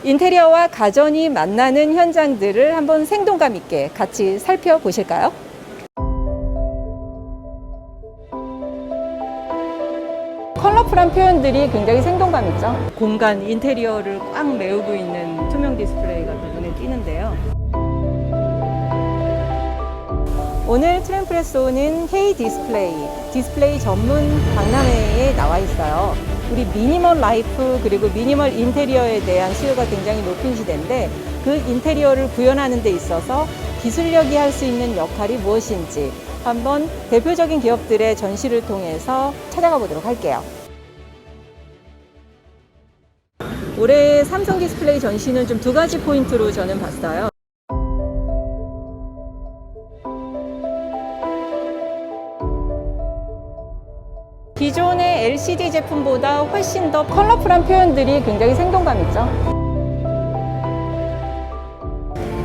인테리어와 가전이 만나는 현장들을 한번 생동감 있게 같이 살펴보실까요? 컬러풀한 표현들이 굉장히 생동감 있죠. 공간, 인테리어를 꽉 메우고 있는 투명 디스플레이가 눈에 띄는데요. 오늘 트램프레소는 K 디스플레이 전문 박람회에 나와 있어요. 우리 미니멀 라이프 그리고 미니멀 인테리어에 대한 수요가 굉장히 높은 시대인데 그 인테리어를 구현하는 데 있어서 기술력이 할 수 있는 역할이 무엇인지 한번 대표적인 기업들의 전시를 통해서 찾아가 보도록 할게요. 올해 삼성 디스플레이 전시는 좀 두 가지 포인트로 저는 봤어요. 기존의 LCD 제품보다 훨씬 더 컬러풀한 표현들이 굉장히 생동감 있죠.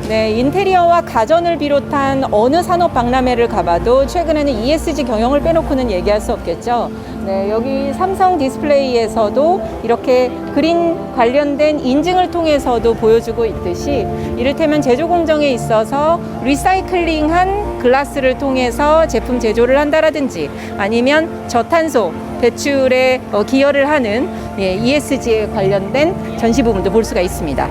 네, 인테리어와 가전을 비롯한 어느 산업 박람회를 가봐도 최근에는 ESG 경영을 빼놓고는 얘기할 수 없겠죠. 네, 여기 삼성 디스플레이에서도 이렇게 그린 관련된 인증을 통해서도 보여주고 있듯이 이를테면 제조 공정에 있어서 리사이클링한 글라스를 통해서 제품 제조를 한다라든지 아니면 저탄소 배출에 기여를 하는 ESG에 관련된 전시 부분도 볼 수가 있습니다.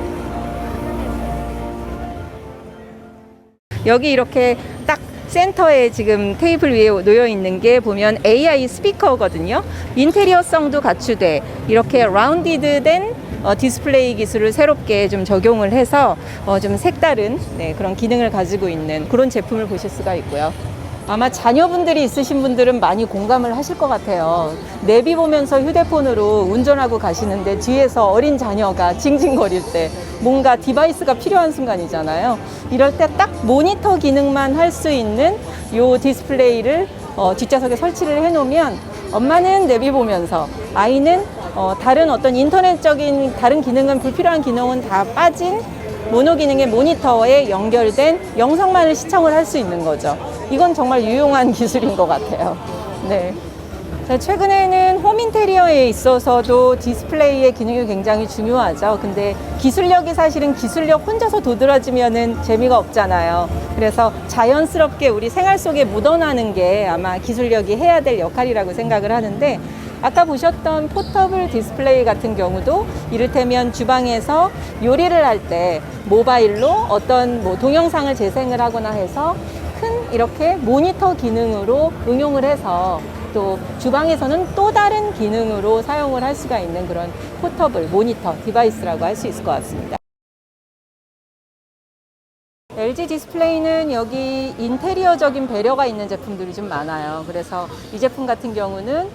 여기 이렇게 딱 센터에 지금 테이블 위에 놓여 있는 게 보면 AI 스피커거든요. 인테리어성도 갖추되 이렇게 라운디드된 디스플레이 기술을 새롭게 좀 적용을 해서 좀 색다른 그런 기능을 가지고 있는 그런 제품을 보실 수가 있고요. 아마 자녀분들이 있으신 분들은 많이 공감을 하실 것 같아요. 내비 보면서 휴대폰으로 운전하고 가시는데 뒤에서 어린 자녀가 징징거릴 때 뭔가 디바이스가 필요한 순간이잖아요. 이럴 때 딱 모니터 기능만 할 수 있는 이 디스플레이를 뒷좌석에 설치를 해놓으면 엄마는 내비 보면서 아이는 다른 어떤 인터넷적인 다른 기능은 불필요한 기능은 다 빠진 모노 기능의 모니터에 연결된 영상만을 시청을 할 수 있는 거죠. 이건 정말 유용한 기술인 것 같아요. 네. 자, 최근에는 홈 인테리어에 있어서도 디스플레이의 기능이 굉장히 중요하죠. 근데 기술력이 사실은 기술력 혼자서 도드라지면은 재미가 없잖아요. 그래서 자연스럽게 우리 생활 속에 묻어나는 게 아마 기술력이 해야 될 역할이라고 생각을 하는데 아까 보셨던 포터블 디스플레이 같은 경우도 이를테면 주방에서 요리를 할 때 모바일로 어떤 동영상을 재생을 하거나 해서 큰 이렇게 모니터 기능으로 응용을 해서 또 주방에서는 또 다른 기능으로 사용을 할 수가 있는 그런 포터블 모니터 디바이스라고 할 수 있을 것 같습니다. LG 디스플레이는 여기 인테리어적인 배려가 있는 제품들이 좀 많아요. 그래서 이 제품 같은 경우는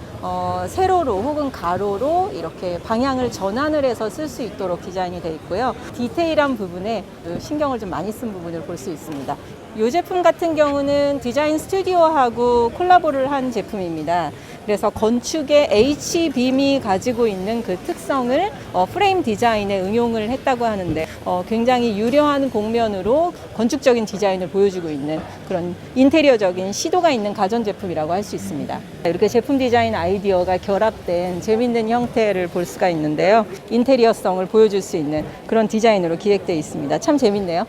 세로로 혹은 가로로 이렇게 방향을 전환을 해서 쓸 수 있도록 디자인이 되어 있고요. 디테일한 부분에 신경을 좀 많이 쓴 부분을 볼 수 있습니다. 이 제품 같은 경우는 디자인 스튜디오하고 콜라보를 한 제품입니다. 그래서 건축의 H빔이 가지고 있는 그 특성을 프레임 디자인에 응용을 했다고 하는데 굉장히 유려한 곡면으로 건축적인 디자인을 보여주고 있는 그런 인테리어적인 시도가 있는 가전제품이라고 할 수 있습니다. 이렇게 제품 디자인 아이디어가 결합된 재밌는 형태를 볼 수가 있는데요. 인테리어성을 보여줄 수 있는 그런 디자인으로 기획되어 있습니다. 참 재밌네요.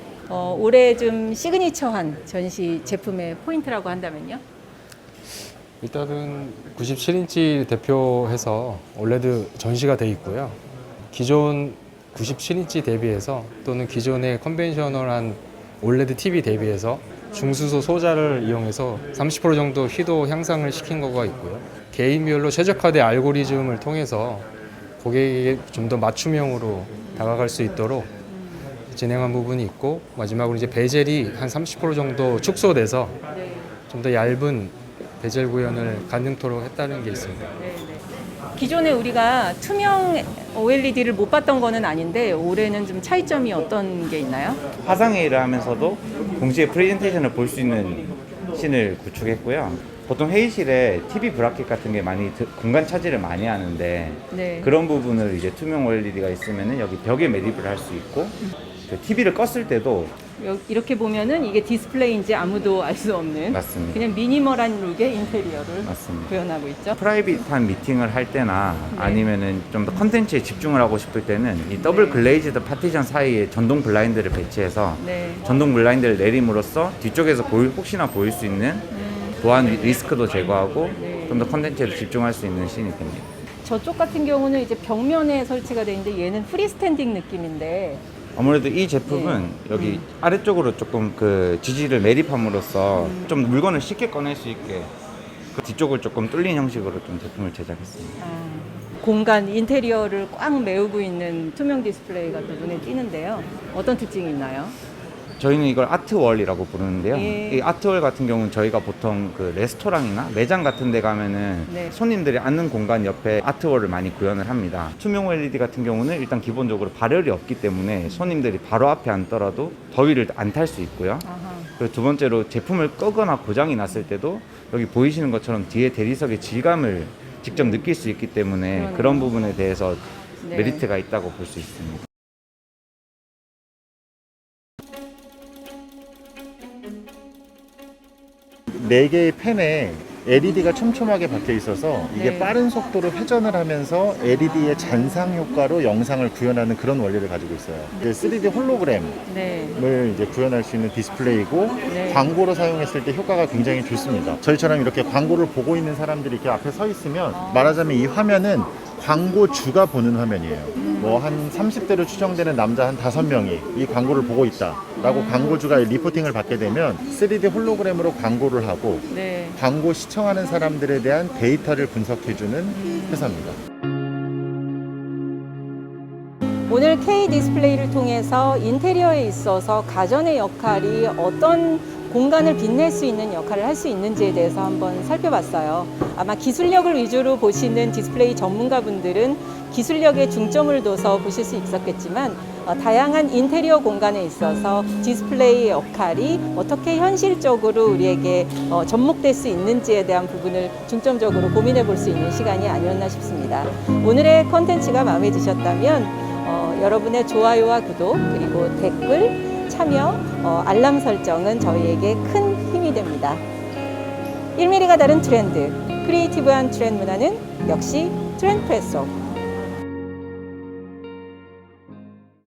올해 좀 시그니처한 전시 제품의 포인트라고 한다면요? 일단은 97인치 대표해서 올레드 전시가 돼 있고요. 기존 97인치 대비해서 또는 기존의 컨벤셔널한 올레드 TV 대비해서 중수소 소자를 이용해서 30% 정도 휘도 향상을 시킨 거가 있고요. 개인별로 최적화된 알고리즘을 통해서 고객에게 좀 더 맞춤형으로 다가갈 수 있도록 진행한 부분이 있고, 마지막으로 이제 베젤이 한 30% 정도 축소돼서 좀 더 얇은 베젤 구현을 가능토록 했다는 게 있습니다. 기존에 우리가 투명 OLED를 못 봤던 거는 아닌데 올해는 좀 차이점이 어떤 게 있나요? 화상회의를 하면서도 동시에 프레젠테이션을 볼 수 있는 씬을 구축했고요. 보통 회의실에 TV 브라켓 같은 게 많이 공간 차지를 많이 하는데 그런 부분을 이제 투명 OLED가 있으면 여기 벽에 매립을 할 수 있고 TV를 껐을 때도 이렇게 보면은 이게 디스플레이인지 아무도 알 수 없는 맞습니다. 그냥 미니멀한 룩의 인테리어를 맞습니다. 구현하고 있죠. 프라이빗한 미팅을 할 때나 네. 아니면은 좀 더 컨텐츠에 집중을 하고 싶을 때는 이 더블 네. 글레이즈드 파티션 사이에 전동 블라인드를 배치해서 네. 전동 블라인드를 내림으로써 뒤쪽에서 혹시나 보일 수 있는 보안 리스크도 제거하고 네. 좀 더 컨텐츠에 집중할 수 있는 씬이 됩니다. 저쪽 같은 경우는 이제 벽면에 설치가 되어 있는데 얘는 프리스탠딩 느낌인데 아무래도 이 제품은 여기 아래쪽으로 조금 그 지지를 매립함으로써 좀 물건을 쉽게 꺼낼 수 있게 그 뒤쪽을 조금 뚫린 형식으로 좀 제품을 제작했습니다. 공간 인테리어를 꽉 메우고 있는 투명 디스플레이가 또 눈에 띄는데요. 어떤 특징이 있나요? 저희는 이걸 아트월이라고 부르는데요. 예. 이 아트월 같은 경우는 저희가 보통 그 레스토랑이나 매장 같은 데 가면은 네. 손님들이 앉는 공간 옆에 아트월을 많이 구현을 합니다. 투명 LED 같은 경우는 일단 기본적으로 발열이 없기 때문에 손님들이 바로 앞에 앉더라도 더위를 안 탈 수 있고요. 아하. 그리고 두 번째로 제품을 끄거나 고장이 났을 때도 여기 보이시는 것처럼 뒤에 대리석의 질감을 직접 느낄 수 있기 때문에 그러네요. 그런 부분에 대해서 네. 메리트가 있다고 볼 수 있습니다. 네 개의 펜에 LED가 촘촘하게 박혀 있어서 이게 네. 빠른 속도로 회전을 하면서 LED의 잔상 효과로 영상을 구현하는 그런 원리를 가지고 있어요. 이제 3D 홀로그램을 네. 이제 구현할 수 있는 디스플레이고 네. 광고로 사용했을 때 효과가 굉장히 좋습니다. 저희처럼 이렇게 광고를 보고 있는 사람들이 이렇게 앞에 서 있으면 말하자면 이 화면은 광고주가 보는 화면이에요. 뭐 한 30대로 추정되는 남자 한 5명이 이 광고를 보고 있다라고 광고주가 리포팅을 받게 되면 3D 홀로그램으로 광고를 하고 네. 광고 시청하는 사람들에 대한 데이터를 분석해주는 회사입니다. 오늘 K 디스플레이를 통해서 인테리어에 있어서 가전의 역할이 어떤 공간을 빛낼 수 있는 역할을 할 수 있는지에 대해서 한번 살펴봤어요. 아마 기술력을 위주로 보시는 디스플레이 전문가분들은 기술력에 중점을 둬서 보실 수 있었겠지만 다양한 인테리어 공간에 있어서 디스플레이의 역할이 어떻게 현실적으로 우리에게 접목될 수 있는지에 대한 부분을 중점적으로 고민해 볼 수 있는 시간이 아니었나 싶습니다. 오늘의 콘텐츠가 마음에 드셨다면 여러분의 좋아요와 구독 그리고 댓글, 참여, 알람 설정은 저희에게 큰 힘이 됩니다. 1mm가 다른 트렌드, 크리에이티브한 트렌드 문화는 역시 트렌드프레소.